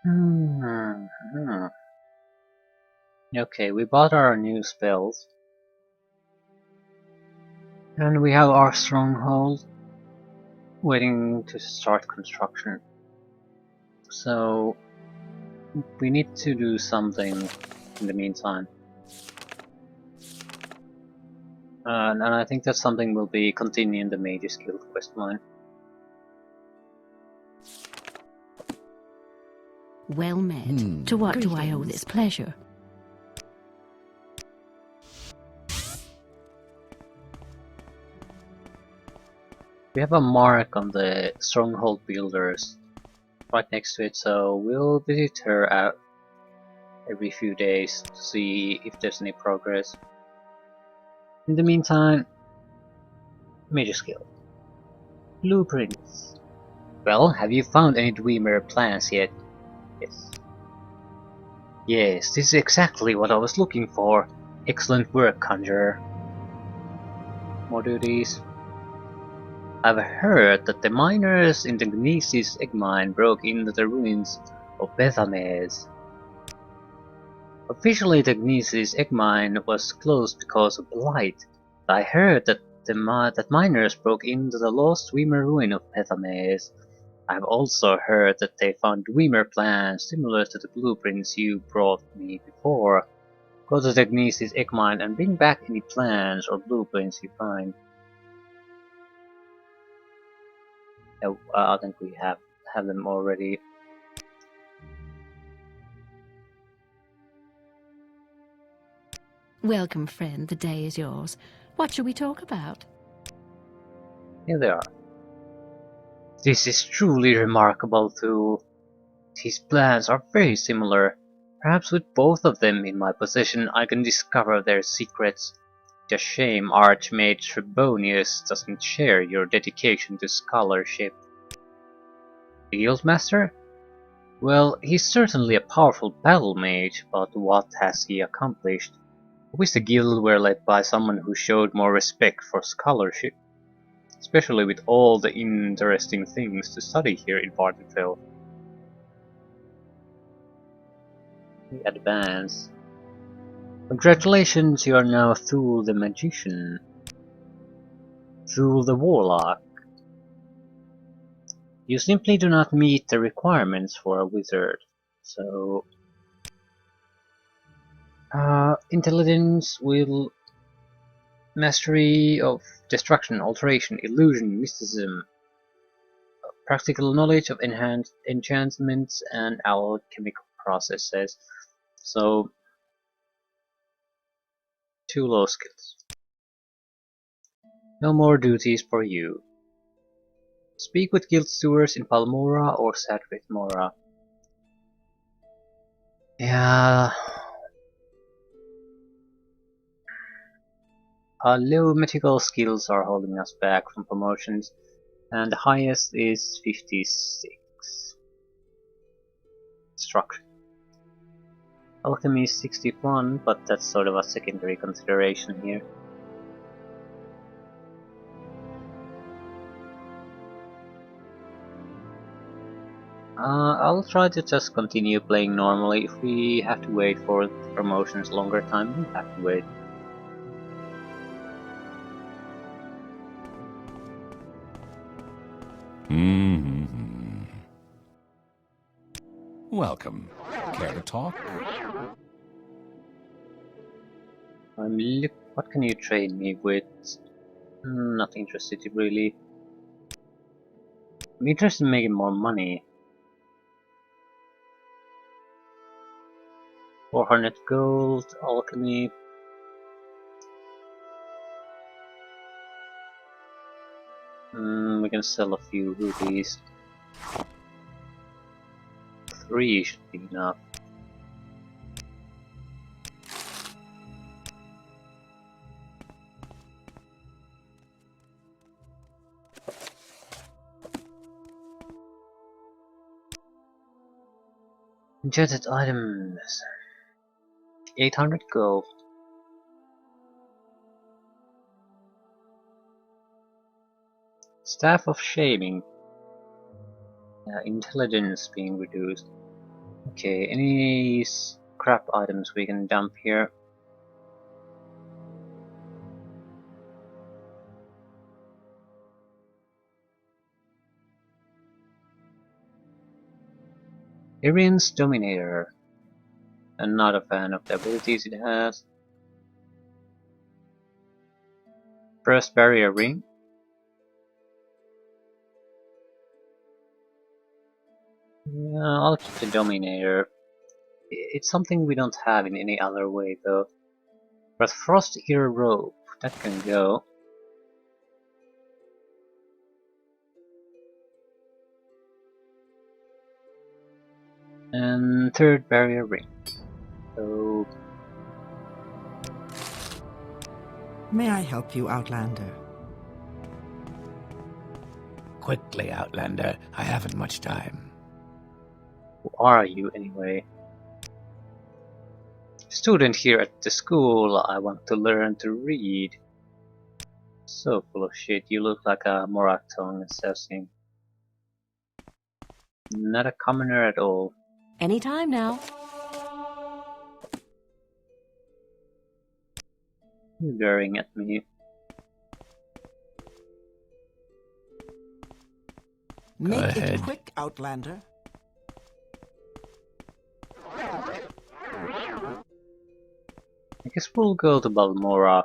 Hmm. hmm. Okay, we bought our new spells. And we have our stronghold waiting to start construction. So we need to do something in the meantime. And I think that something will be continuing the Mage's Guild quest line. Well met. To what do I owe this pleasure? We have a mark on the stronghold builders right next to it, so we'll visit her out every few days to see if there's any progress. In the meantime, Mage's Guild. Blueprints. Well, have you found any Dwemer plans yet? Yes. Yes, this is exactly what I was looking for. Excellent work, Conjurer. More duties. I've heard that the miners in the Gnesis egg mine broke into the ruins of Bethames. Officially, the Gnesis egg mine was closed because of blight, but I heard that that miners broke into the lost Dwemer ruin of Bethames. I've also heard that they found Dwemer plans similar to the blueprints you brought me before. Go to the Gnesis egg mine and bring back any plans or blueprints you find. I think we have them already. Welcome, friend. The day is yours. What shall we talk about? Here they are. This is truly remarkable too. These plans are very similar. Perhaps with both of them in my possession I can discover their secrets. It's a shame Archmage Trebonius doesn't share your dedication to scholarship. The Guildmaster? Well, he's certainly a powerful battle mage, but what has he accomplished? I wish the guild were led by someone who showed more respect for scholarship, especially with all the interesting things to study here in Vardenfell. We advance. Congratulations, you are now Thule the Magician. Thule the Warlock. You simply do not meet the requirements for a wizard. So, intelligence, will, mastery of destruction, alteration, illusion, mysticism, practical knowledge of enhanced enchantments and alchemical processes. So, two low skills. No more duties for you. Speak with guild stewards in Palmora or Sadrith Mora. Yeah, our low mythical skills are holding us back from promotions, and the highest is 56. Structure. Alchemy is 61, but that's sort of a secondary consideration here. I'll try to just continue playing normally. If we have to wait for the promotions longer time, we'll have to wait. Welcome. Care to talk? Look, what can you trade me with? Not interested really. I'm interested in making more money. 400 gold, alchemy. We can sell a few rubies. 3 should be enough. Enchanted items. 800 gold. Staff of Shaming. Intelligence being reduced. Okay, any scrap items we can dump here? Irian's Dominator. I'm not a fan of the abilities it has. First Barrier Ring. Yeah, I'll keep the Dominator. It's something we don't have in any other way though. But Frost Ear Rope, that can go. And third Barrier Ring. So May I help you, Outlander? Quickly, Outlander. I haven't much time. who are you anyway? Student here at the school, I want to learn to read. So full of shit, you look like a Morakton assassin. Not a commoner at all. Any time now. You're glaring at me. Make ahead. it quick, Outlander. I guess we'll go to Balmora.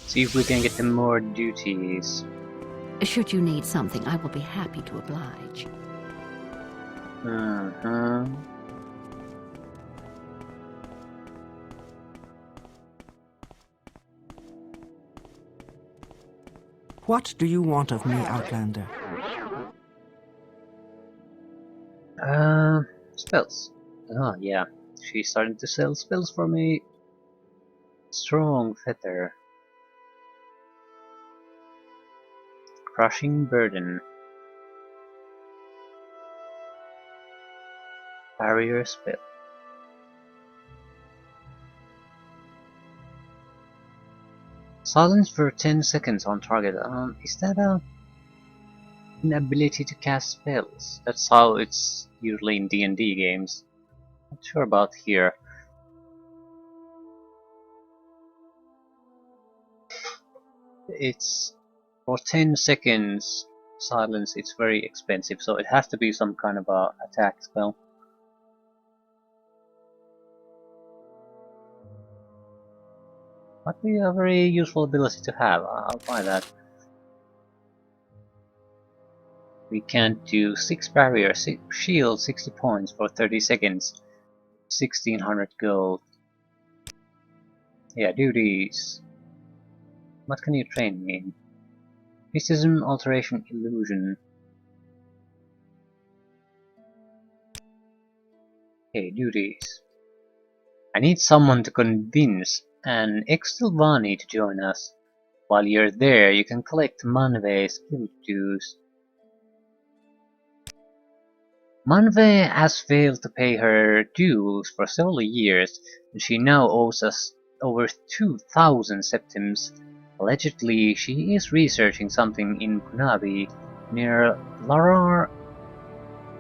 See if we can get them more duties. Should you need something, I will be happy to oblige. What do you want of me, Outlander? Spells. Oh yeah, she's starting to sell spells for me. Strong Feather. Crushing Burden. Barrier Spell. Silence for 10 seconds on target. Is that an ability to cast spells? That's how it's usually in D&D games. Not sure about here. It's for 10 seconds silence. It's very expensive, so it has to be some kind of a attack spell. Might be a very useful ability to have. I'll buy that. We can't do 6 barrier, 6 shield, 60 points for 30 seconds. 1600 gold. Yeah, do these. What can you train me in? Mysticism, Alteration, Illusion. Okay, do these. I need someone to convince an ex-Sylvani to join us. While you're there, you can collect Manve's guild dues. Manve has failed to pay her dues for several years, and she now owes us over 2,000 septims. Allegedly, she is researching something in Punabi, near Larar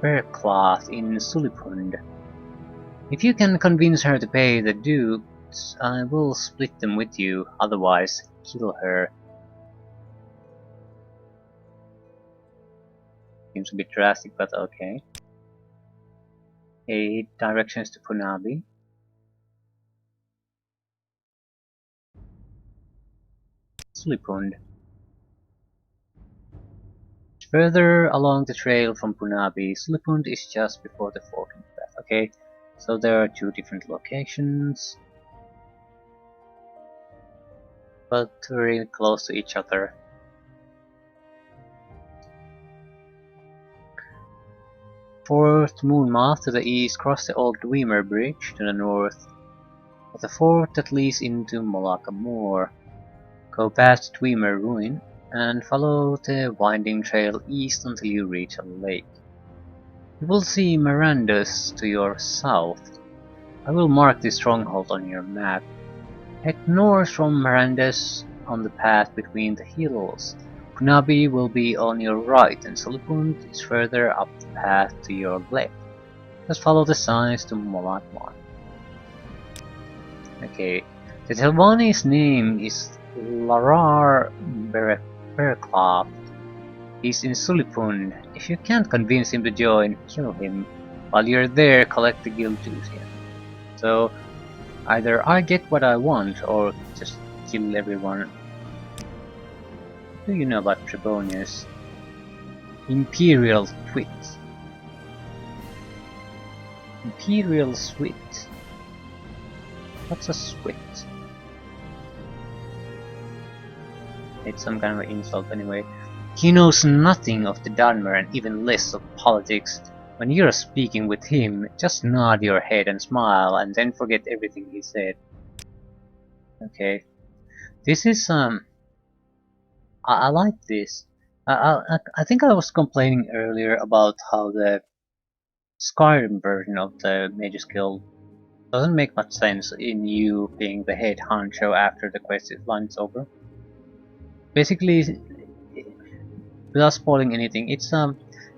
Bearcloth in Sulipund. If you can convince her to pay the dues, I will split them with you, otherwise kill her. Seems a bit drastic, but okay. 8 directions to Punabi. Sulipund. Further along the trail from Punabi, Sulipund is just before the forking path. Okay, so there are 2 different locations, but very close to each other. Fourth Moonmoth to the east, cross the old Dwemer Bridge to the north, at the fort that leads into Molaka Moor. Go past Dwemer Ruin and follow the winding trail east until you reach a lake. You will see Miranda's to your south. I will mark this stronghold on your map. Head north from Miranda's on the path between the hills. Kunabi will be on your right and Solipund is further up the path to your left. Just follow the signs to Molatmon. Okay, the Telvani's name is Larar Bereklav. He's in Sulipund. If you can't convince him to join, kill him. While you're there, collect the guild dues here. So, either I get what I want, or just kill everyone. What do you know about Trebonius? Imperial Twit. Imperial Sweet. What's a sweat? It's some kind of an insult anyway. He knows nothing of the Dunmer and even less of politics. When you're speaking with him, just nod your head and smile and then forget everything he said. Okay. This is I like this. I think I was complaining earlier about how the Skyrim version of the Mages Guild doesn't make much sense in you being the head honcho after the quest is over. Basically, without spoiling anything, it's an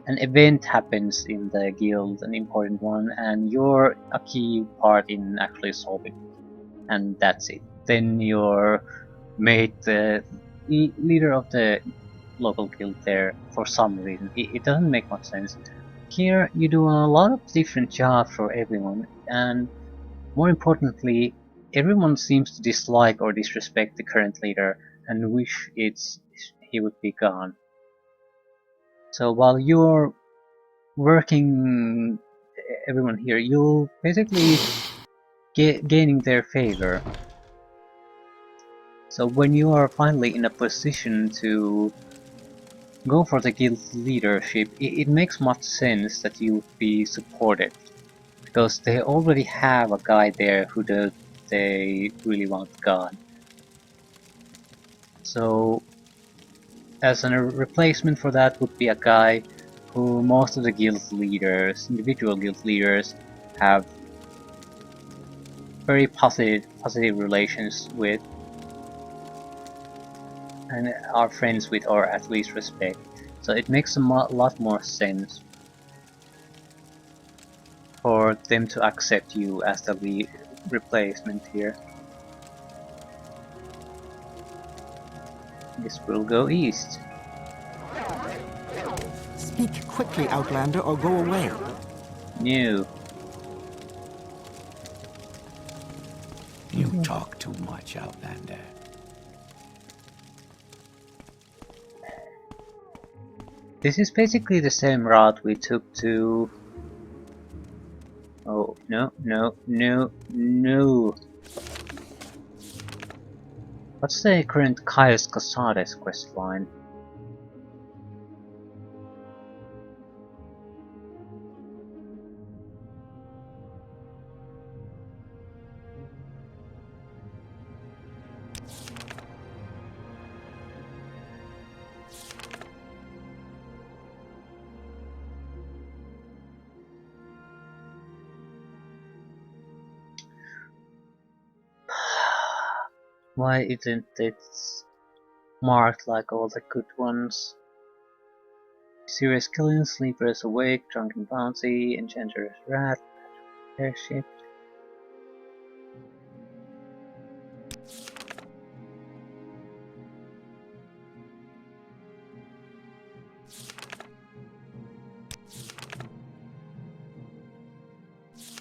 event happens in the guild, an important one, and you're a key part in actually solving it. And that's it. Then you're made the leader of the local guild there for some reason. It doesn't make much sense. Here you do a lot of different jobs for everyone, and more importantly, everyone seems to dislike or disrespect the current leader and wish he would be gone. So while you're working everyone here, you'll basically gaining their favor. So when you are finally in a position to go for the guild leadership, it makes much sense that you would be supported. Because they already have a guy there who they really want gone. So, as a replacement for that would be a guy who most of the guild leaders, individual guild leaders, have very positive relations with, and are friends with, or at least respect. So it makes a lot more sense for them to accept you as the replacement here. This will go east. Speak quickly, Outlander, or go away. No. You talk too much, Outlander. This is basically the same route we took to... Oh, no. What's the current Caius Casades questline? Why isn't it marked like all the good ones? Serious killing, sleepers awake, drunken bounty, enchanter's wrath, airship.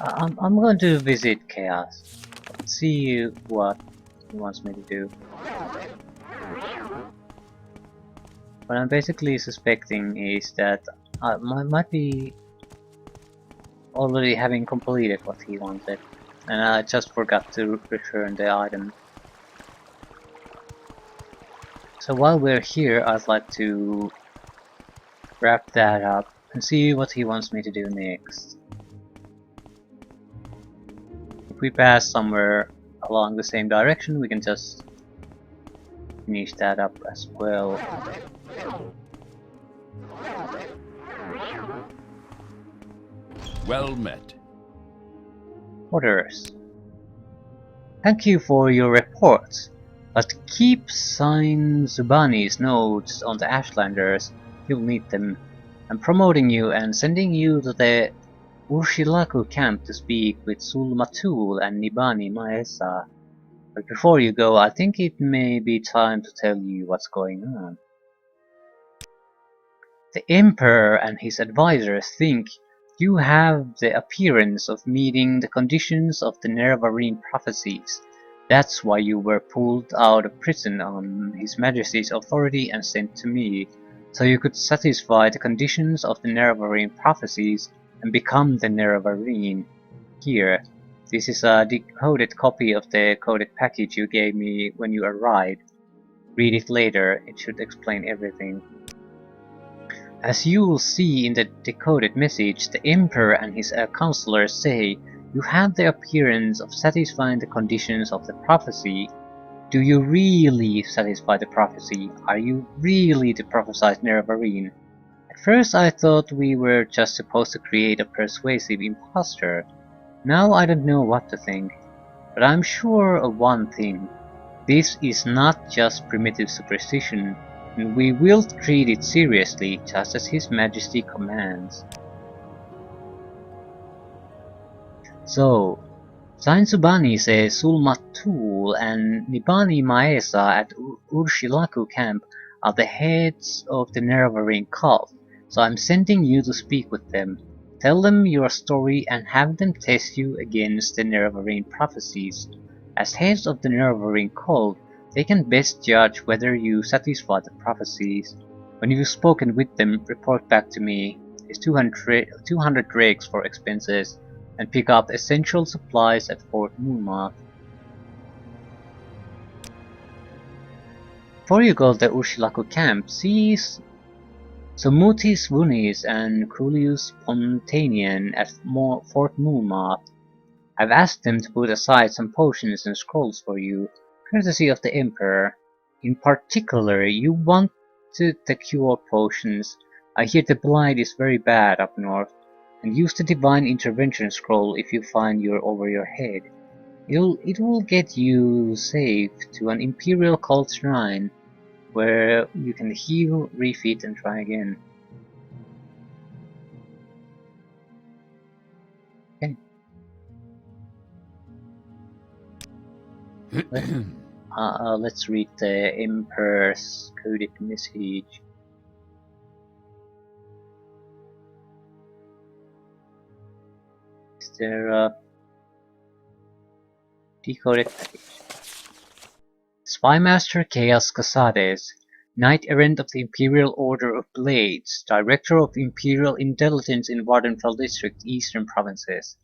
I'm going to visit Chaos. See what he wants me to do. What I'm basically suspecting is that I might be already having completed what he wanted, and I just forgot to return the item. So while we're here, I'd like to wrap that up and see what he wants me to do next. If we pass somewhere along the same direction, we can just finish that up as well. Well met. Orders. Thank you for your reports, but keep sign Zubani's notes on the Ashlanders. You'll need them. I'm promoting you and sending you to the Urshilaku camp to speak with Sulmatul and Nibani Maesa. But before you go, I think it may be time to tell you what's going on. The Emperor and his advisors think you have the appearance of meeting the conditions of the Nerevarine prophecies. That's why you were pulled out of prison on His Majesty's authority and sent to me, so you could satisfy the conditions of the Nerevarine prophecies and become the Nerevarine. Here, this is a decoded copy of the coded package you gave me when you arrived. Read it later, it should explain everything. As you will see in the decoded message, the Emperor and his counselors say you have the appearance of satisfying the conditions of the prophecy. Do you really satisfy the prophecy? Are you really the prophesied Nerevarine? At first I thought we were just supposed to create a persuasive impostor. Now I don't know what to think. But I'm sure of one thing. This is not just primitive superstition, and we will treat it seriously, just as His Majesty commands. So, Sain Subani says Sulmatul and Nibani Maesa at Urshilaku camp are the heads of the Nerevarine cult, so I'm sending you to speak with them. Tell them your story and have them test you against the Nerevarine prophecies. As heads of the Nerevarine cult, they can best judge whether you satisfy the prophecies. When you've spoken with them, report back to me. It's 200 drakes for expenses, and pick up essential supplies at Fort Moonmoth. Before you go to the Urshilaku camp, see Sumutis Vunis and Crulius Pontanian at Fort Moonmoth. I've asked them to put aside some potions and scrolls for you, courtesy of the Emperor. In particular, you want the cure potions. I hear the blight is very bad up north, and use the Divine Intervention scroll if you find you're over your head. It will get you safe to an Imperial cult shrine, where you can heal, refit, and try again. Okay. Let's read the Emperor's coded message. Is there a decoded package? Spymaster Chaos Casades, Knight-Errant of the Imperial Order of Blades, Director of Imperial Intelligence in Vardenfell District, Eastern Provinces.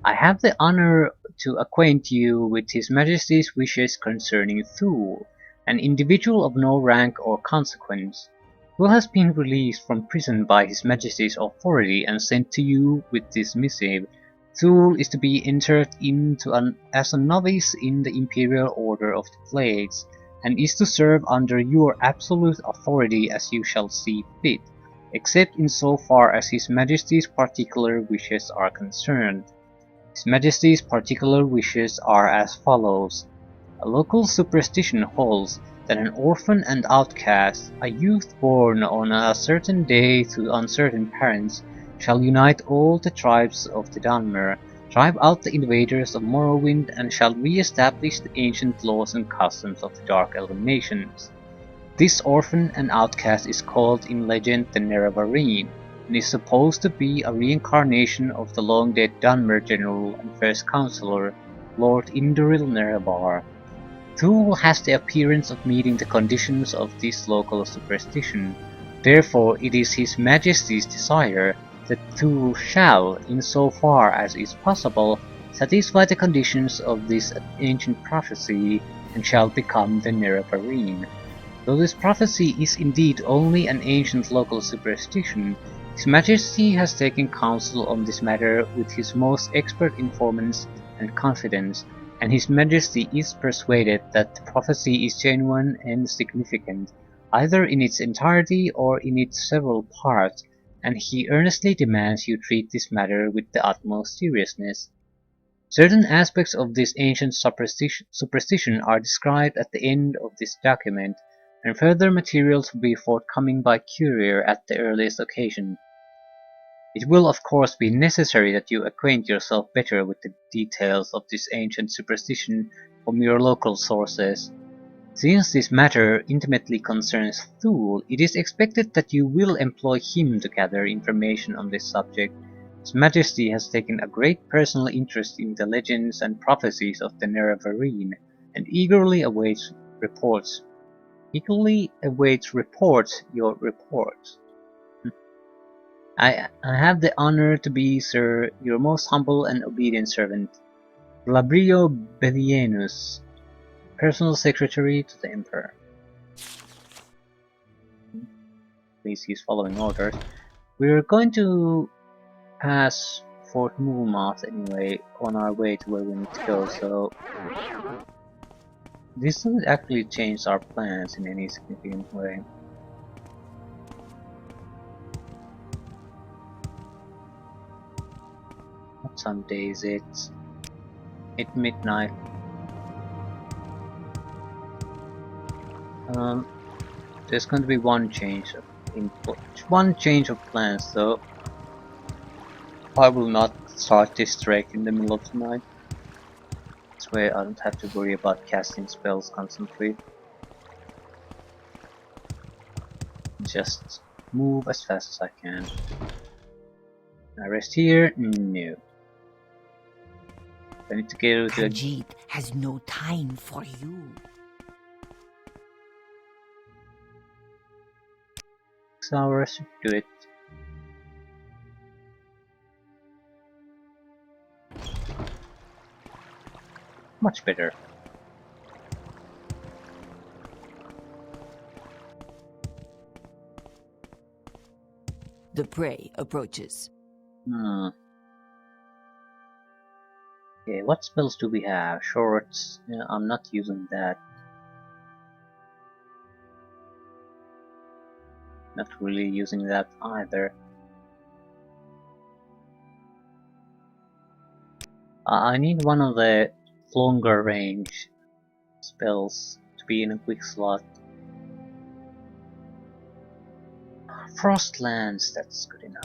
I have the honor to acquaint you with His Majesty's wishes concerning Thule, an individual of no rank or consequence. Thule has been released from prison by His Majesty's authority and sent to you with this missive. Thule is to be entered into as a novice in the Imperial Order of the Blades, and is to serve under your absolute authority as you shall see fit, except in so far as His Majesty's particular wishes are concerned. His Majesty's particular wishes are as follows. A local superstition holds that an orphan and outcast, a youth born on a certain day to uncertain parents, shall unite all the tribes of the Dunmer, drive out the invaders of Morrowind, and shall re-establish the ancient laws and customs of the Dark Elven nations. This orphan and outcast is called in legend the Nerevarine, and is supposed to be a reincarnation of the long-dead Dunmer general and first councillor, Lord Induril Nerevar. Thule has the appearance of meeting the conditions of this local superstition. Therefore, it is His Majesty's desire that Thule shall, in so far as is possible, satisfy the conditions of this ancient prophecy, and shall become the Nerevarine. Though this prophecy is indeed only an ancient local superstition, His Majesty has taken counsel on this matter with his most expert informants and confidants, and His Majesty is persuaded that the prophecy is genuine and significant, either in its entirety or in its several parts, and he earnestly demands you treat this matter with the utmost seriousness. Certain aspects of this ancient superstition are described at the end of this document, and further materials will be forthcoming by courier at the earliest occasion. It will of course be necessary that you acquaint yourself better with the details of this ancient superstition from your local sources. Since this matter intimately concerns Thule, it is expected that you will employ him to gather information on this subject. His Majesty has taken a great personal interest in the legends and prophecies of the Nerevarine, and eagerly awaits your reports. I have the honor to be, sir, your most humble and obedient servant, Labrio Bellienus, personal secretary to the Emperor. At least he's following orders. We're going to pass Fort Moolmoth anyway on our way to where we need to go, so this doesn't actually change our plans in any significant way. What time day is it? At midnight. There's going to be one change of plans though. I will not start this trek in the middle of the night. This way I don't have to worry about casting spells constantly. Just move as fast as I can. I rest here? No. I need to go to Khajiit has no time for you. 6 hours to do it. Much better. The prey approaches. Okay, what spells do we have? Shorts. Yeah, I'm not using that. Not really using that either. I need one of the longer range spells to be in a quick slot. Frostlands, that's good enough.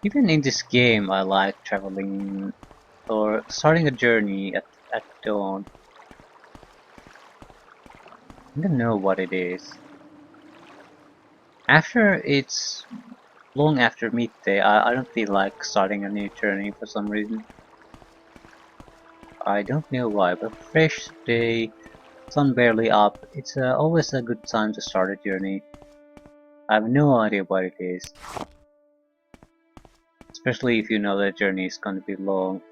Even in this game I like traveling or starting a journey at dawn. I don't know what it is. After it's long after midday, I don't feel like starting a new journey for some reason. I don't know why, but fresh day, sun barely up, it's always a good time to start a journey. I have no idea what it is. Especially if you know the journey is going to be long.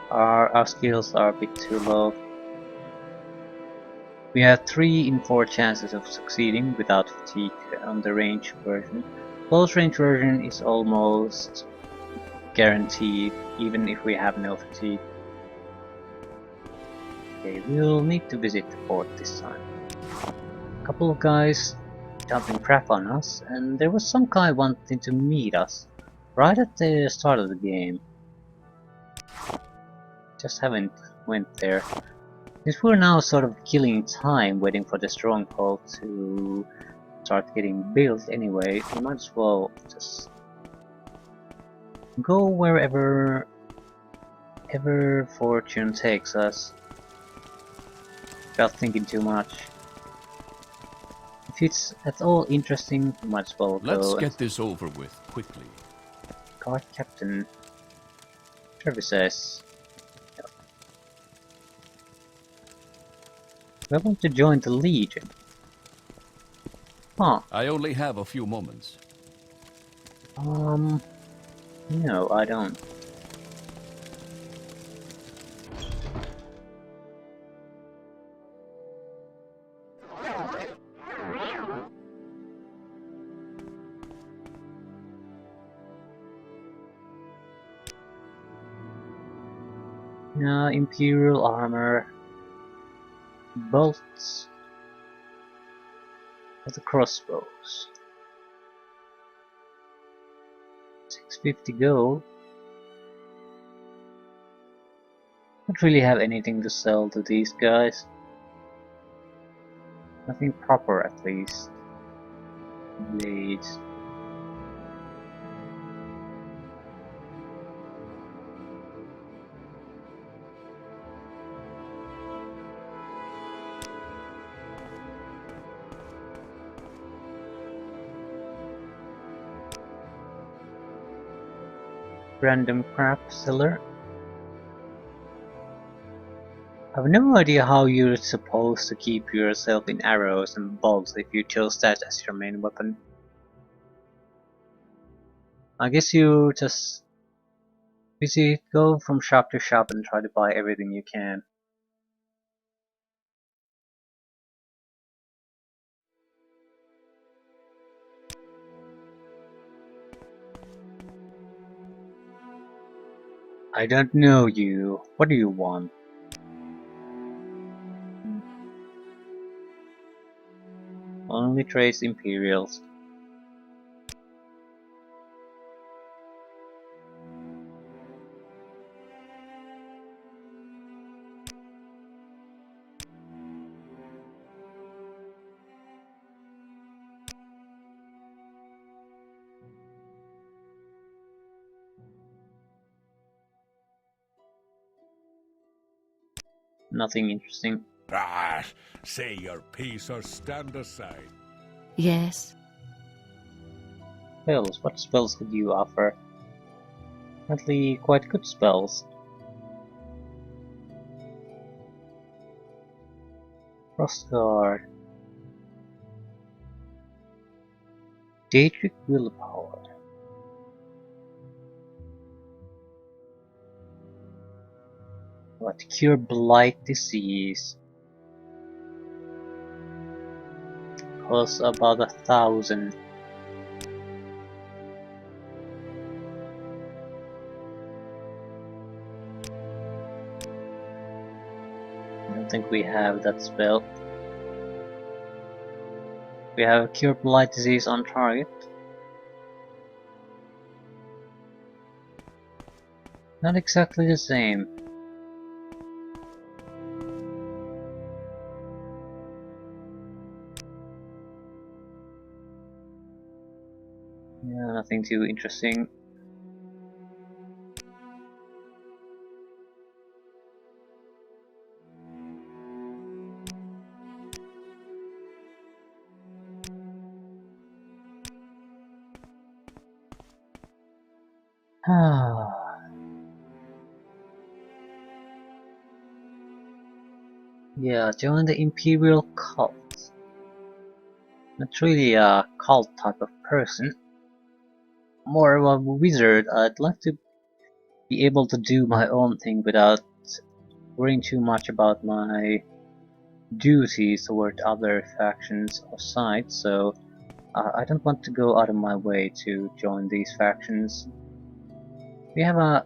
Our skills are a bit too low. We have 3 in 4 chances of succeeding without fatigue on the range version. Close range version is almost guaranteed, even if we have no fatigue. Okay, we'll need to visit the port this time. A couple of guys dumping crap on us, and there was some guy wanting to meet us right at the start of the game. Just haven't went there. Since we're now sort of killing time waiting for the stronghold to start getting built anyway, we might as well just go wherever fortune takes us without thinking too much. If it's at all interesting, we might as well go. Let's get this over with quickly. Guard Captain Services. I want to join the Legion. Huh. I only have a few moments. No, I don't. Imperial armor, bolts, of the crossbows. 650 gold. Don't really have anything to sell to these guys. Nothing proper, at least. Blades. Random crap seller. I have no idea how you're supposed to keep yourself in arrows and bolts if you chose that as your main weapon. I guess you just busy go from shop to shop and try to buy everything you can. I don't know you. What do you want? Only trades Imperials. Nothing interesting. Ah, say your piece or stand aside. Yes. Spells. What spells could you offer? Apparently quite good spells. Frostguard. Daedric Willpower. What? Cure Blight Disease. Costs about 1,000. I don't think we have that spell. We have Cure Blight Disease on target. Not exactly the same. Yeah, nothing too interesting. Yeah, join the Imperial cult. Not really a cult type of person. More of a wizard. I'd like to be able to do my own thing without worrying too much about my duties toward other factions or sides, so I don't want to go out of my way to join these factions. We have a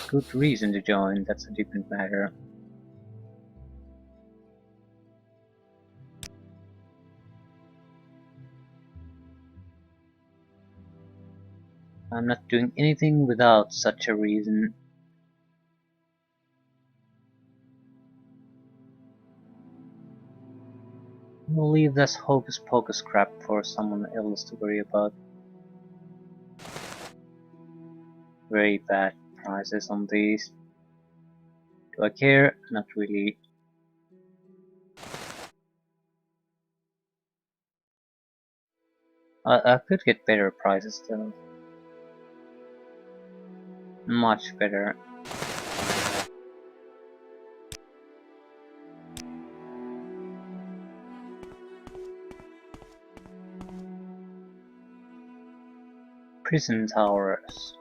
good reason to join, that's a different matter. I'm not doing anything without such a reason. We'll leave this hocus pocus crap for someone else to worry about. Very bad prices on these. Do I care? Not really. I could get better prices though. Much better. prison towers.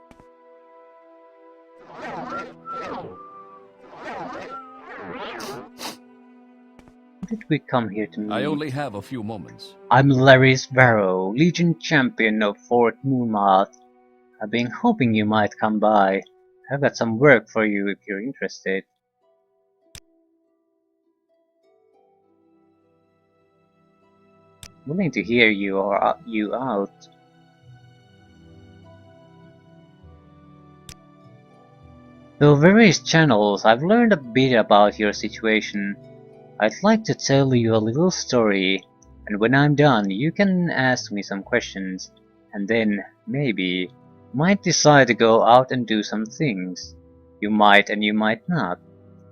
What did we come here to meet? I only have a few moments. I'm Larry Sparrow, Legion Champion of Fort Moonmoth. I've been hoping you might come by. I've got some work for you if you're interested. Willing to hear you out. Through various channels, I've learned a bit about your situation. I'd like to tell you a little story, and when I'm done, you can ask me some questions, and then, maybe, might decide to go out and do some things. You might and you might not.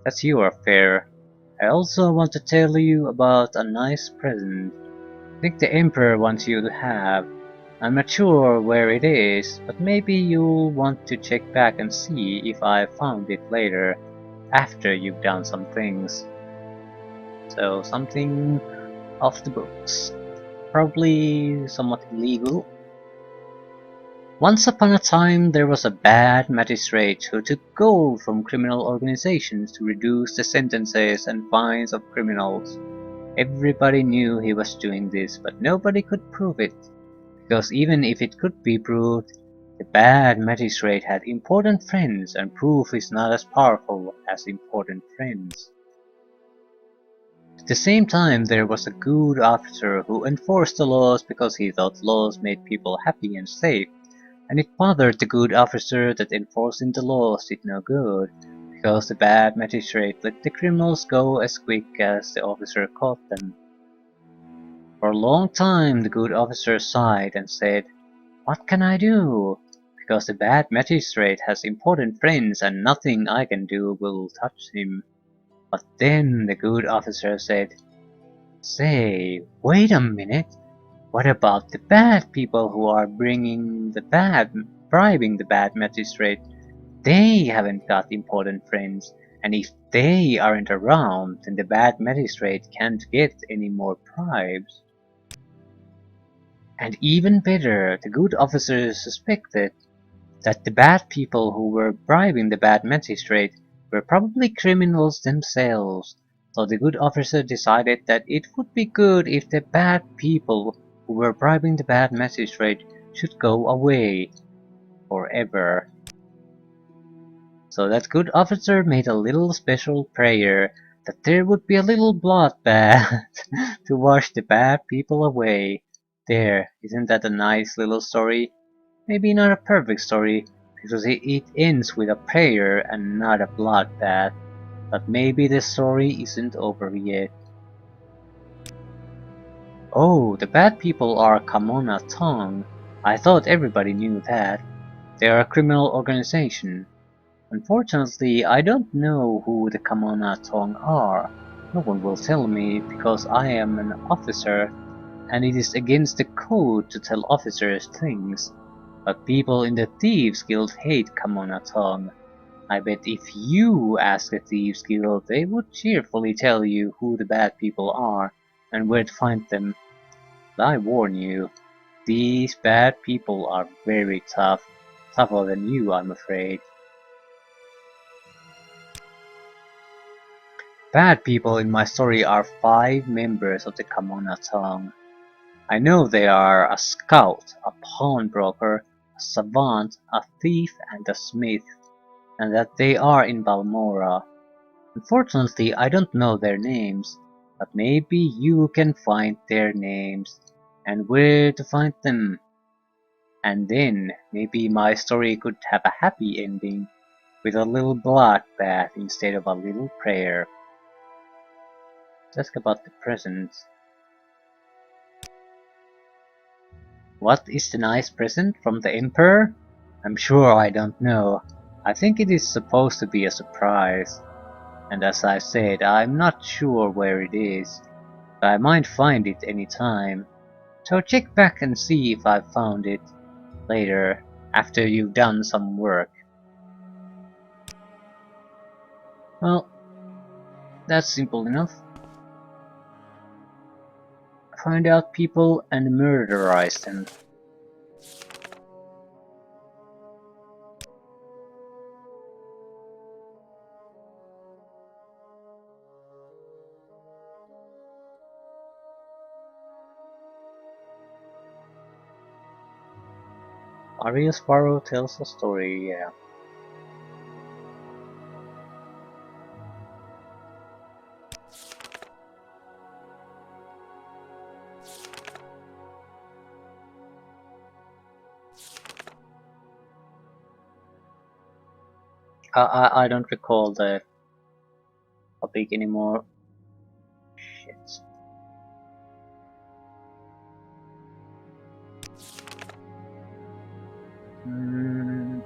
That's your affair. I also want to tell you about a nice present. I think the Emperor wants you to have. I'm not sure where it is, but maybe you'll want to check back and see if I found it later, after you've done some things. So something off the books. Probably somewhat illegal. Once upon a time there was a bad magistrate who took gold from criminal organizations to reduce the sentences and fines of criminals. Everybody knew he was doing this, but nobody could prove it. Because even if it could be proved, the bad magistrate had important friends, and proof is not as powerful as important friends. At the same time, there was a good officer who enforced the laws because he thought laws made people happy and safe, and it bothered the good officer that enforcing the laws did no good, because the bad magistrate let the criminals go as quick as the officer caught them. For a long time the good officer sighed and said, "What can I do? Because the bad magistrate has important friends and nothing I can do will touch him." But then the good officer said, "Say, wait a minute. What about the bad people who are bribing the bad magistrate? They haven't got important friends, and if they aren't around, then the bad magistrate can't get any more bribes." And even better, the good officer suspected that the bad people who were bribing the bad magistrate were probably criminals themselves. So the good officer decided that it would be good if the bad people who were bribing the bad magistrate should go away forever. So that good officer made a little special prayer that there would be a little bloodbath to wash the bad people away. There, isn't that a nice little story? Maybe not a perfect story, because it ends with a prayer and not a bloodbath. But maybe the story isn't over yet. Oh, the bad people are Kamona Tong. I thought everybody knew that. They are a criminal organization. Unfortunately, I don't know who the Kamona Tong are. No one will tell me because I am an officer, and it is against the code to tell officers things. But people in the Thieves Guild hate Kamona Tong. I bet if you ask the Thieves Guild, they would cheerfully tell you who the bad people are and where to find them. But I warn you, these bad people are very tough. Tougher than you, I'm afraid. Bad people in my story are 5 members of the Kamona Tong. I know they are a scout, a pawnbroker, a savant, a thief, and a smith, and that they are in Balmora. Unfortunately, I don't know their names, but maybe you can find their names, and where to find them. And then, maybe my story could have a happy ending, with a little bloodbath instead of a little prayer. Let's ask about the present. What is the nice present from the Emperor? I'm sure I don't know. I think it is supposed to be a surprise. And as I said, I'm not sure where it is, but I might find it any time. So check back and see if I've found it later, after you've done some work. Well, that's simple enough. Find out people and murderize them. Aria Sparrow tells a story, yeah. I don't recall the topic anymore. Shit. Mm-hmm.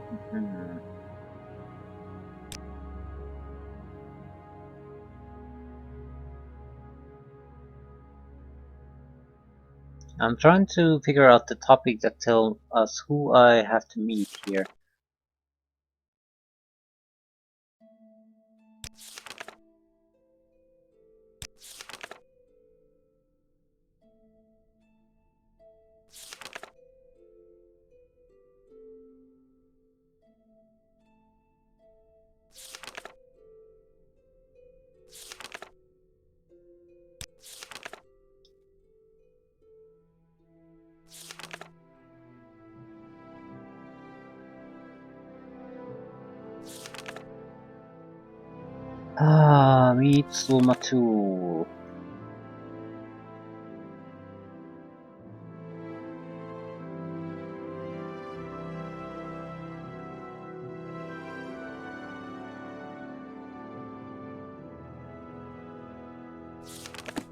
I'm trying to figure out the topic that tells us who I have to meet here. Meet Sulma 2.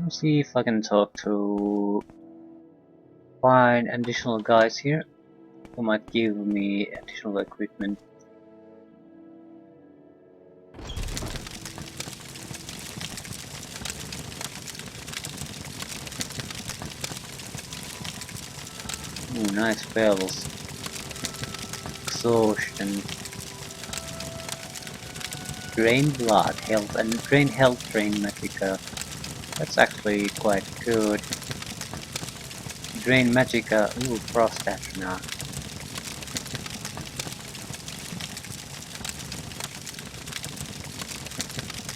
Let's see if I can talk to find additional guys here who might give me additional equipment. Ooh, nice spells. Exhaustion. Drain blood, health, and drain health, drain magicka. That's actually quite good. Drain magicka. Ooh, frost astronaut.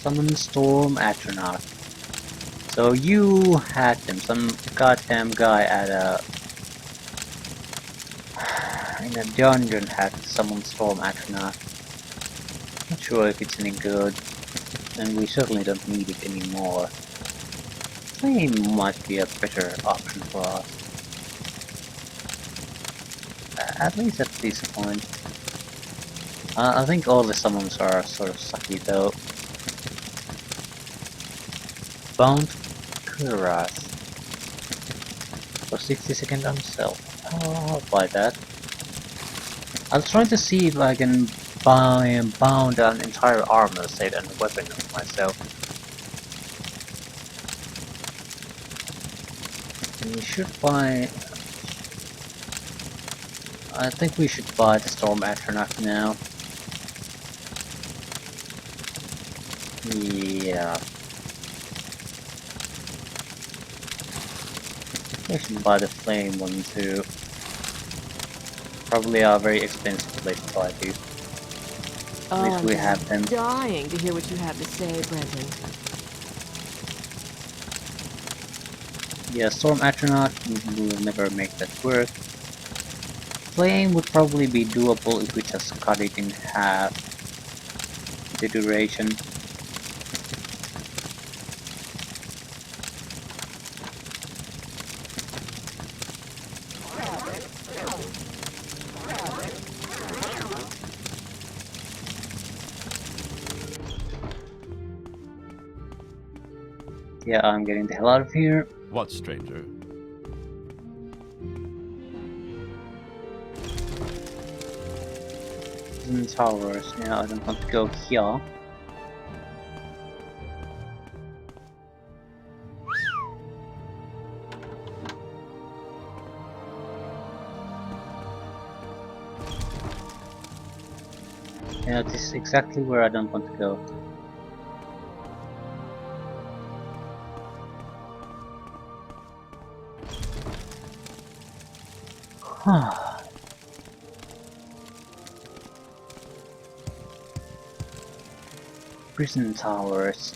Summon storm astronaut. So you had them. Some goddamn guy at in a dungeon had summoned storm astronaut. Not sure if it's any good, and we certainly don't need it anymore. Flame might be a better option for us. At least at this point. I think all the summons are sort of sucky though. Bound Kuras for 60 seconds on self. Oh, I'll buy that. I'll try to see if I can bound an entire armor set and a weapon of myself. We should buy... I think we should buy the Storm Atronach now. Yeah. We should buy the flame one too. Probably are very expensive place to buy these. At least we have them. Dying to hear what you have to say, Brenton. Yeah, Storm Atronach, we will never make that work. Flame would probably be doable if we just cut it in half. The duration. Yeah, I'm getting the hell out of here. What, stranger? Towers. Yeah, I don't want to go here. Yeah, this is exactly where I don't want to go. Prison towers.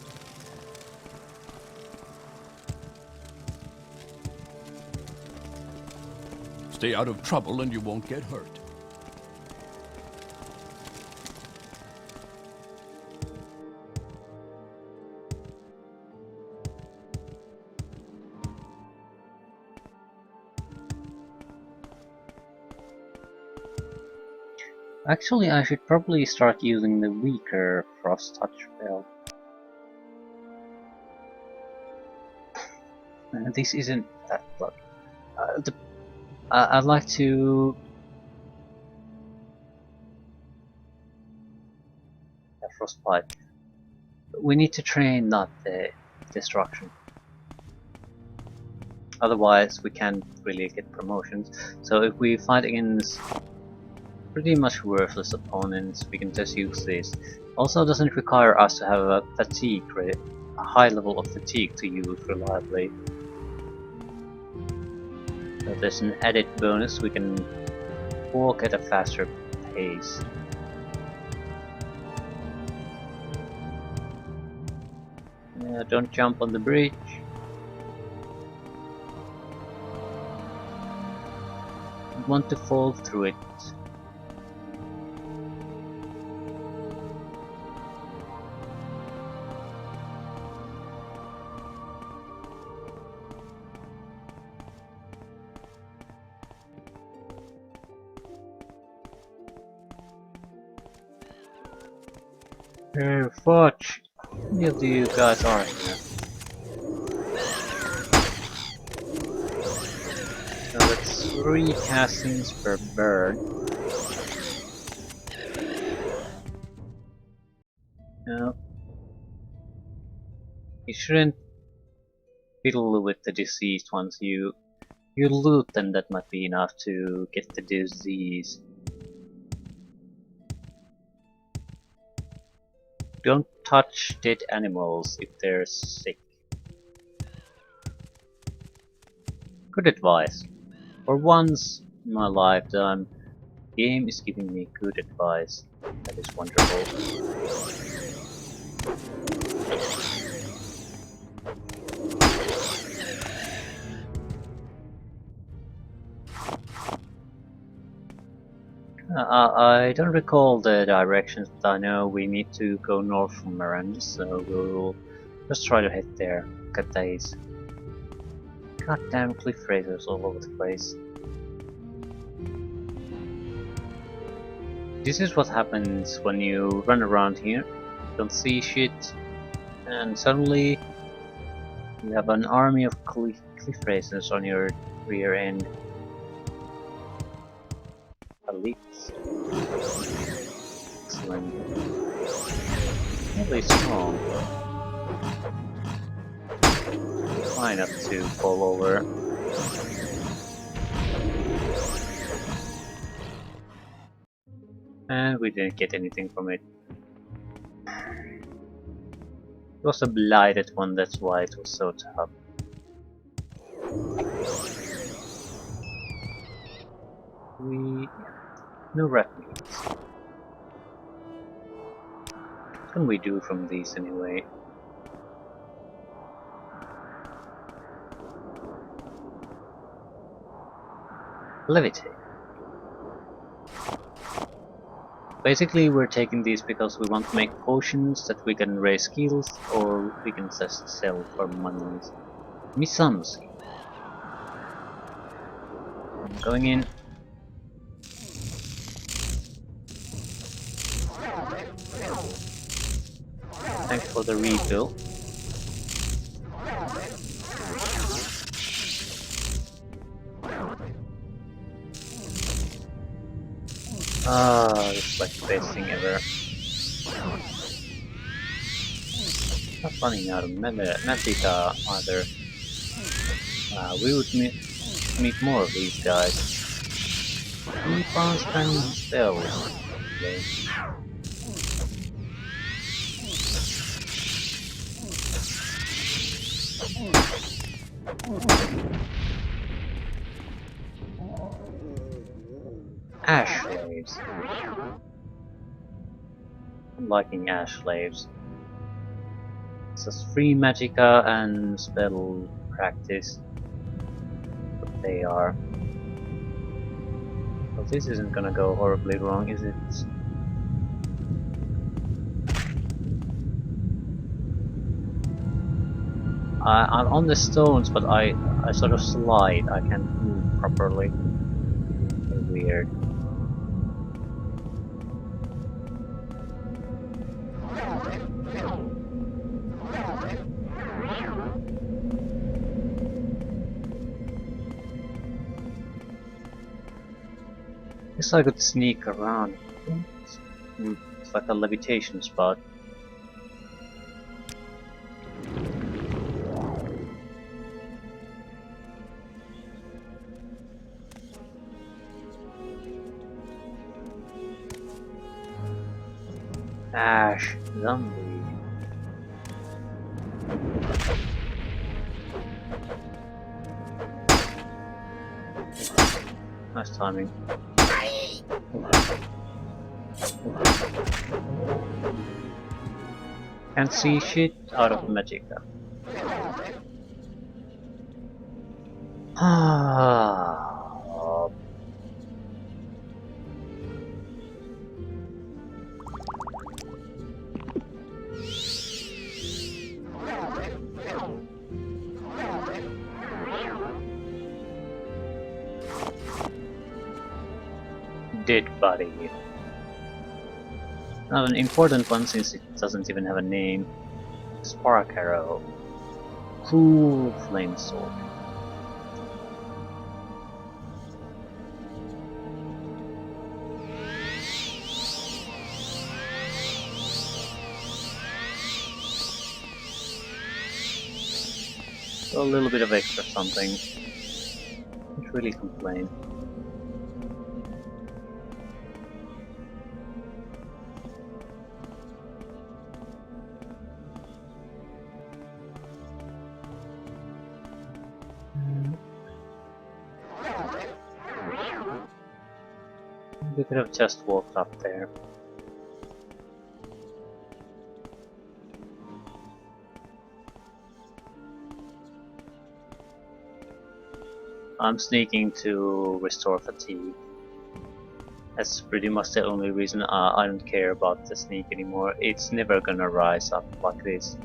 Stay out of trouble and you won't get hurt. Actually, I should probably start using the weaker Frost Touch spell. This isn't that bloody. I'd like to... Frostbite. We need to train, not the destruction. Otherwise, we can't really get promotions. So if we fight against pretty much worthless opponents, we can just use this. Also, doesn't require us to have a fatigue rate, a high level of fatigue to use reliably. So there's an added bonus, we can walk at a faster pace. Don't jump on the bridge. You want to fall through it. Hey, fudge! How many of you guys are here? So that's 3 castings per bird. No. You shouldn't fiddle with the diseased ones. You loot them, that might be enough to get the disease. Don't touch dead animals if they're sick. Good advice. For once in my lifetime, the game is giving me good advice. That is wonderful. I don't recall the directions, but I know we need to go north from Morrowind, so we'll just try to head there. Look at these goddamn cliff racers all over the place. This is what happens when you run around here, don't see shit, and suddenly you have an army of cliff racers on your rear end. Elites. Excellent. Really strong. Try not to fall over. And we didn't get anything from it. It was a blighted one, that's why it was so tough. No red meat. What can we do from these anyway? Levitate. Basically, we're taking these because we want to make potions that we can raise skills, or we can just sell for money. Me some. Going in. Thanks for the refill. It's like the best thing ever. Not running out of Magita either. We would meet more of these guys. Keep on spamming spells. Okay. Ash slaves. I'm liking ash slaves. It's just free magicka and spell practice. But they are. Well, this isn't gonna go horribly wrong, is it? I'm on the stones, but I sort of slide. I can't move properly. Very weird. Guess I could sneak around. It's like a levitation spot. Ash, zombie. Nice timing. Can't see shit out of magic though. Ah, dead body. Not an important one since it doesn't even have a name. Spark arrow. Cool flame sword. So a little bit of extra something. Can't really complain. We could have just walked up there. I'm sneaking to restore fatigue. That's pretty much the only reason I don't care about the sneak anymore. It's never gonna rise up like this.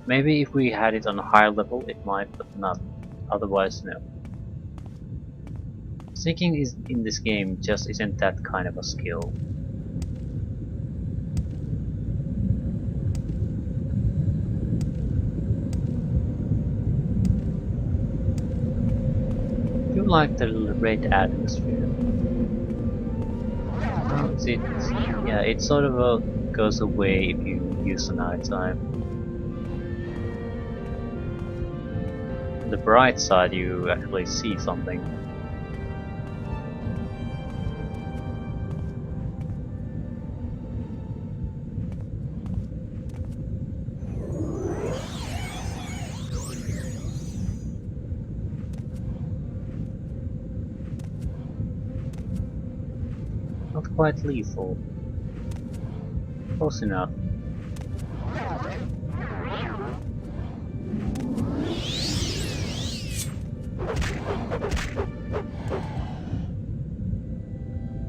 Maybe if we had it on a higher level it might, but not. Otherwise, no. Sneaking is in this game just isn't that kind of a skill. I do like the red atmosphere. Yeah, it sort of goes away if you use the nighttime. On the bright side, you actually see something. Not quite lethal. Close enough.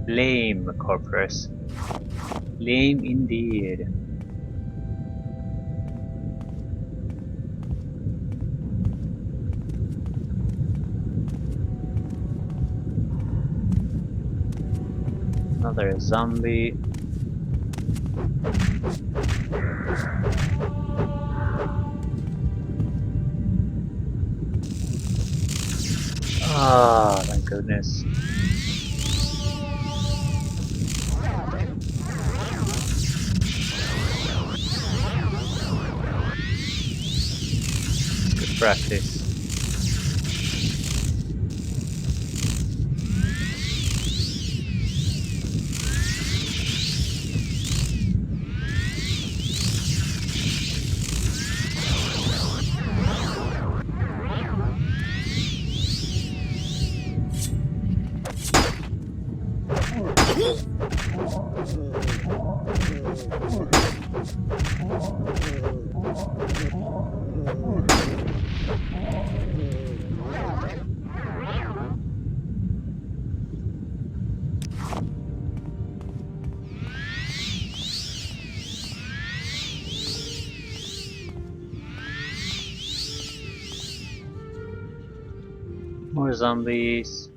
Lame, Corpress. Lame indeed. Another zombie. Ah, thank goodness. Good practice. More zombies.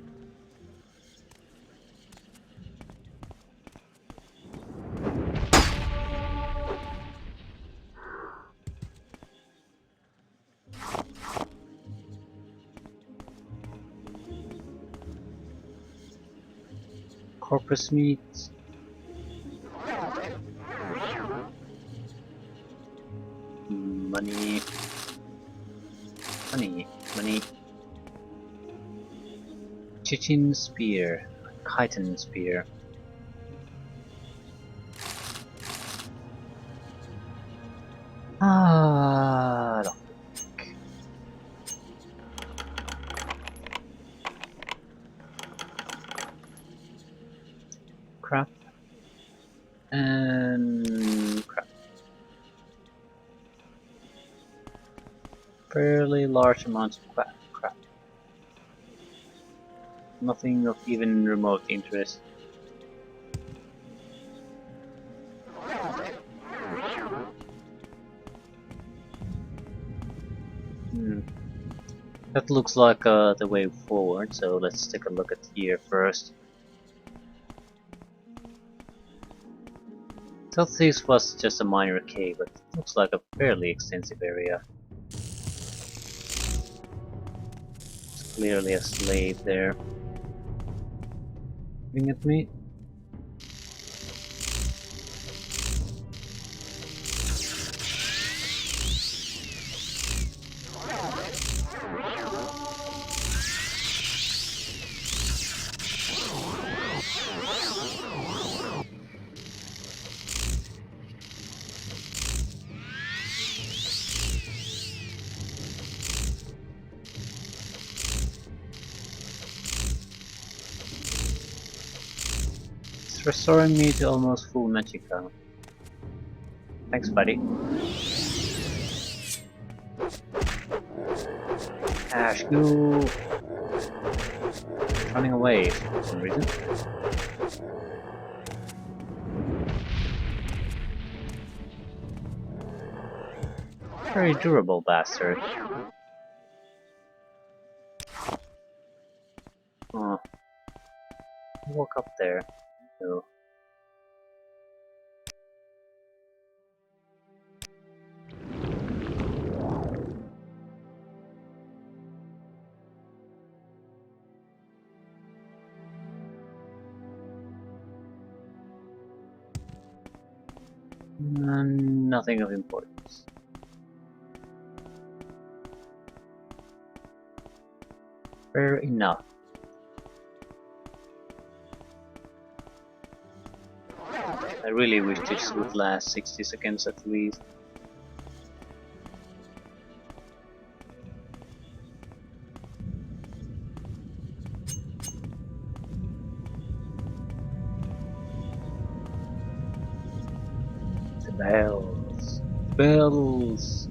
corpus meat. Money. Money. Money. Chitin spear. Chitin spear. Ah, no. Crap. And crap. Fairly large amounts of crap. Nothing of even remote interest. That looks like the way forward, so let's take a look at here first. Thought this was just a minor cave, but it looks like a fairly extensive area. It's clearly a slave there. Looking at me. It's restoring me to almost full magic count. Thanks, buddy. Ash, you running away for some reason. Very durable bastard. Oh. Walk up there. So. Nothing of importance. Fair enough. I really wish this would last 60 seconds at least. The bells. Bells.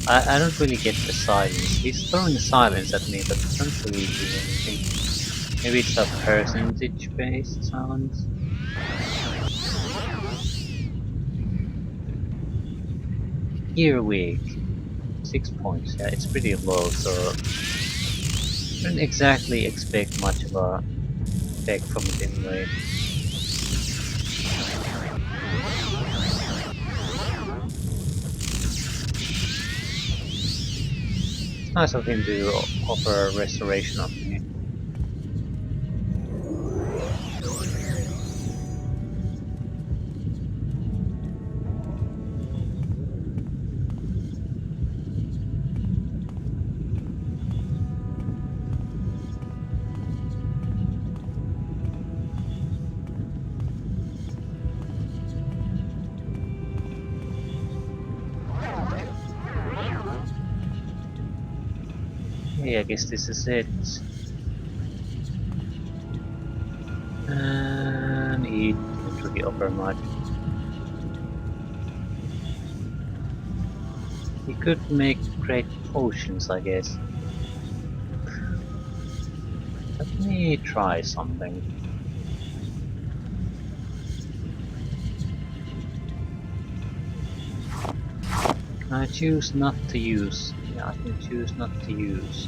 I don't really get the silence. He's throwing silence at me, but I don't really do anything. Maybe it's a percentage-based silence? Earwig. 6 points. Yeah, it's pretty low, so I don't exactly expect much of a effect from it anyway. Nice of him to offer a restoration of me. I guess this is it. And he didn't really offer much. He could make great potions, I guess. Let me try something. Can I choose not to use? Yeah, I can choose not to use.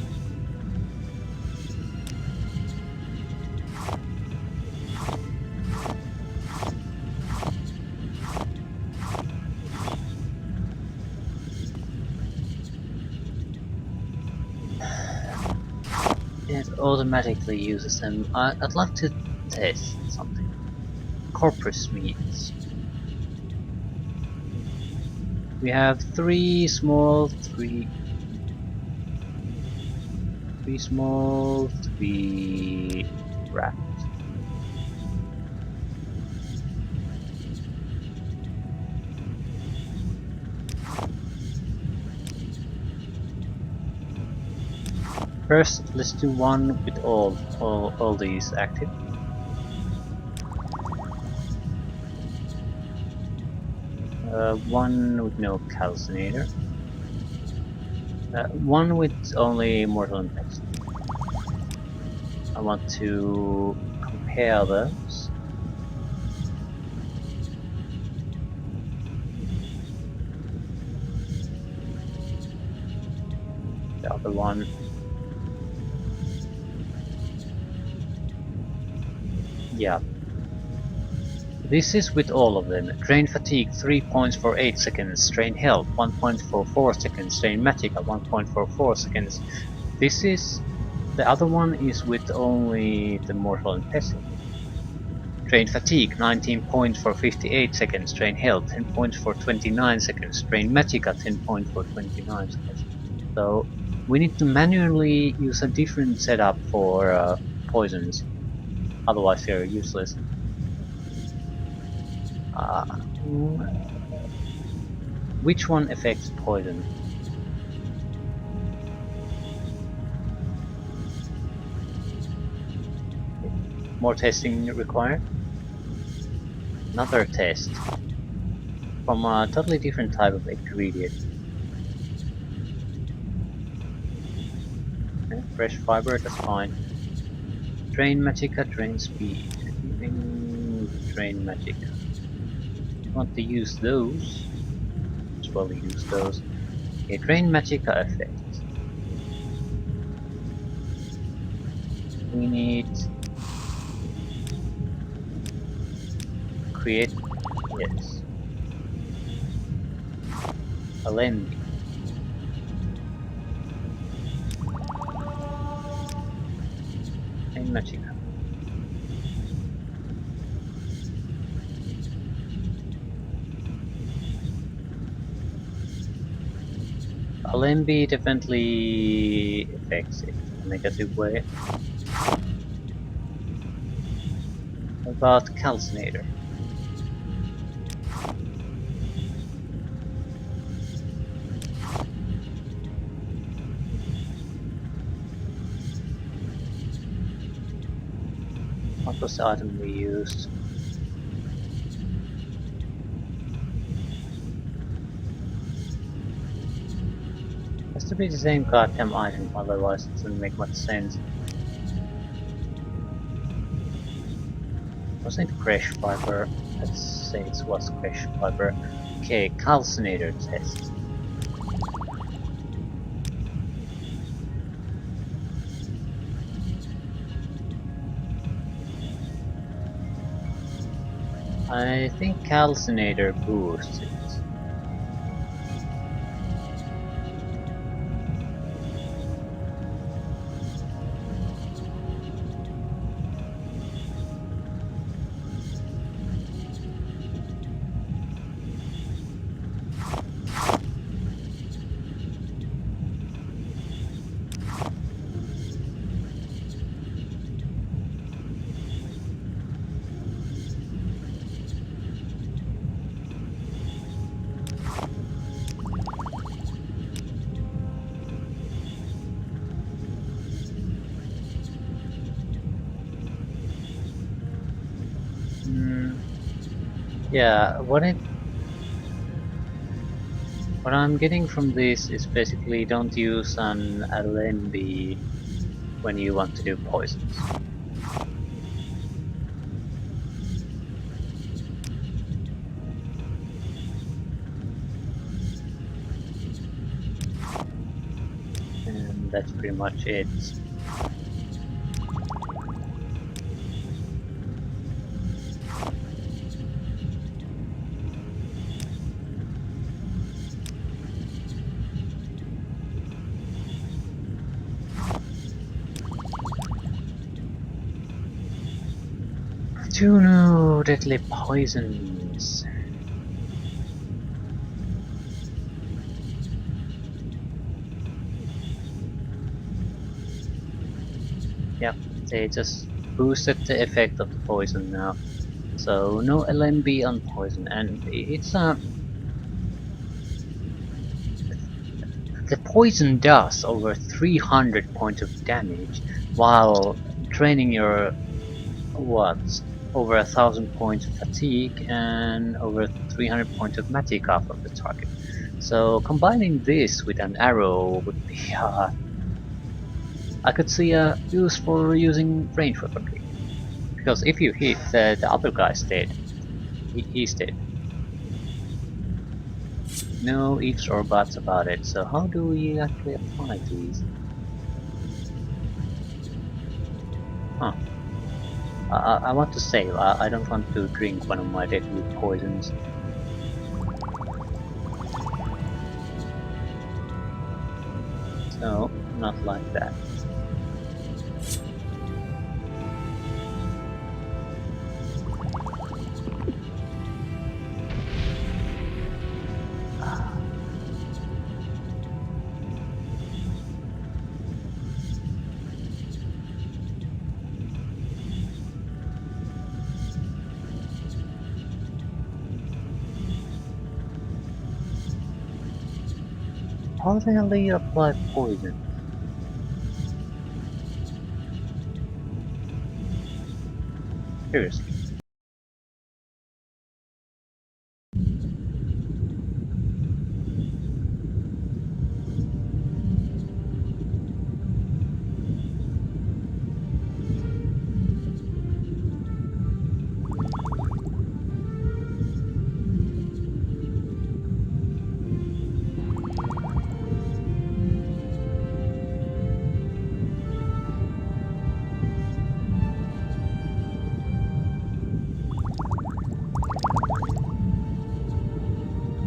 It automatically uses them. I'd like to test something. Corpus meats. We have three small, three wrapped. First, let's do one with all these active. One with no calcinator. One with only mortal and pestle. I want to compare those. The other one. Yeah. This is with all of them. Drain fatigue 3 points for 8 seconds, strain health 1 point for 4 seconds, strain magicka 1 point for 4 seconds. This is... the other one is with only the mortal and pestle. Drain fatigue 19 points for 58 seconds, strain health 10 points for 29 seconds, strain magicka 10 points for 29 seconds. So we need to manually use a different setup for poisons, otherwise they're useless. Which one affects poison? More testing required? Another test from a totally different type of ingredient. Okay, fresh fiber, that's fine. Drain magicka, drain speed. Drain magicka. Want to use those? As well use those. Okay, drain magicka effect. We need create, yes, a lens. Drain magicka. Alembi definitely affects it in a negative way. What about calcinator? What was the item we used? Has to be the same goddamn item, otherwise it doesn't make much sense. Wasn't it crash fiber? Let's say it was crash fiber. Okay, calcinator test. I think calcinator boosts it. Yeah, what I'm getting from this is basically don't use an LMB when you want to do poisons. And that's pretty much it. Two new deadly poisons. Yep, they just boosted the effect of the poison now. So no LMB on poison, and it's the poison does over 300 points of damage while draining your what over 1,000 points of fatigue and over 300 points of magic off of the target. So combining this with an arrow would be I could see a use for using range weaponry. Because if you hit, the other guy's dead. He's dead. No ifs or buts about it. So how do we actually apply these? Huh. I want to save. I don't want to drink one of my deadly poisons. So, not like that. How the hell do you apply poison? Seriously.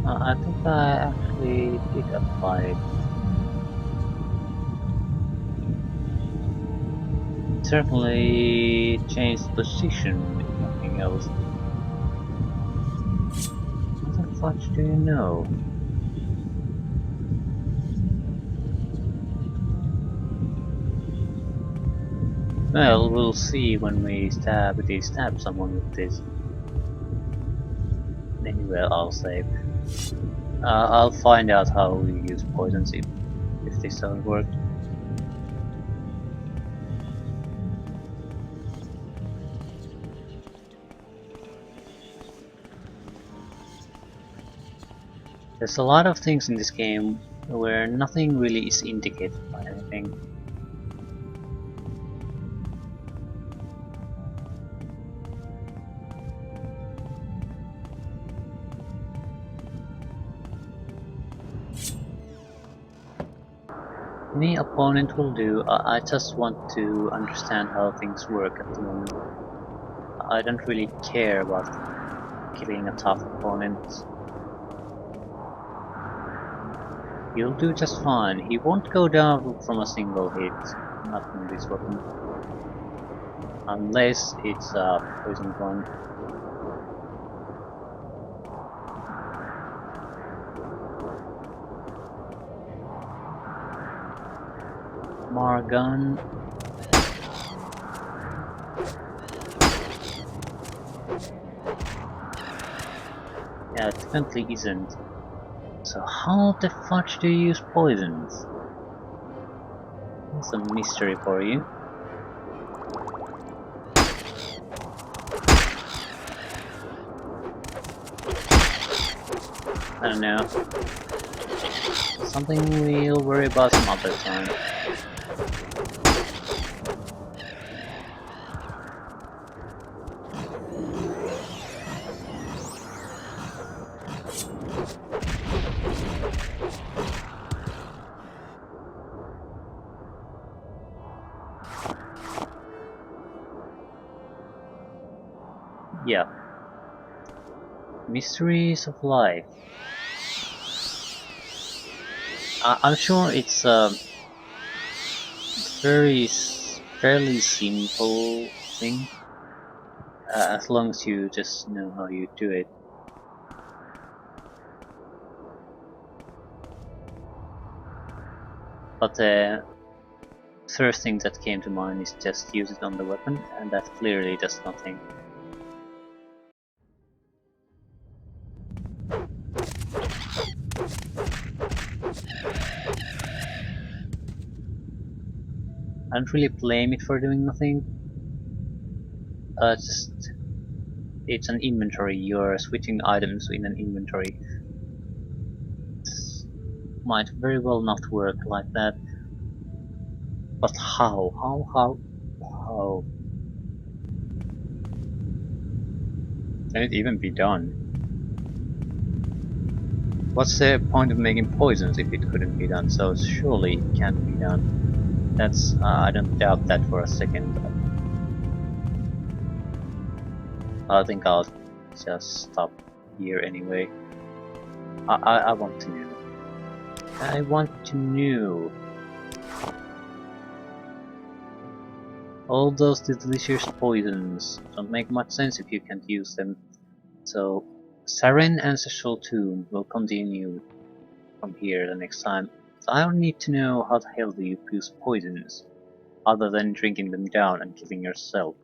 I think I actually did apply it. It certainly changed position, if nothing else. What the fudge do you know? Well, we'll see when we stab someone with this. Anyway, I'll save. I'll find out how we use poisons if this doesn't work. There's a lot of things in this game where nothing really is indicated by anything. Any opponent will do. I just want to understand how things work at the moment. I don't really care about killing a tough opponent. He'll do just fine. He won't go down from a single hit. Not from this weapon. Unless it's a poison one. Margun. Yeah, it definitely isn't. So how the fudge do you use poisons? That's a mystery for you. I don't know. Something we'll worry about some other time. Yeah. Mysteries of life. I'm sure it's a fairly simple thing. as long as you just know how you do it. But the first thing that came to mind is just use it on the weapon, and that clearly does nothing. I don't really blame it for doing nothing. Just it's an inventory. You're switching items in an inventory. It might very well not work like that. But how? How? Can it even be done? What's the point of making poisons if it couldn't be done? So surely it can't be done. That's I don't doubt that for a second. But I think I'll just stop here anyway. I want to know. I want to know. All those delicious poisons don't make much sense if you can't use them. So, Saren Ancestral Tomb will continue from here the next time. So I don't need to know how the hell do you use poisons, other than drinking them down and killing yourself.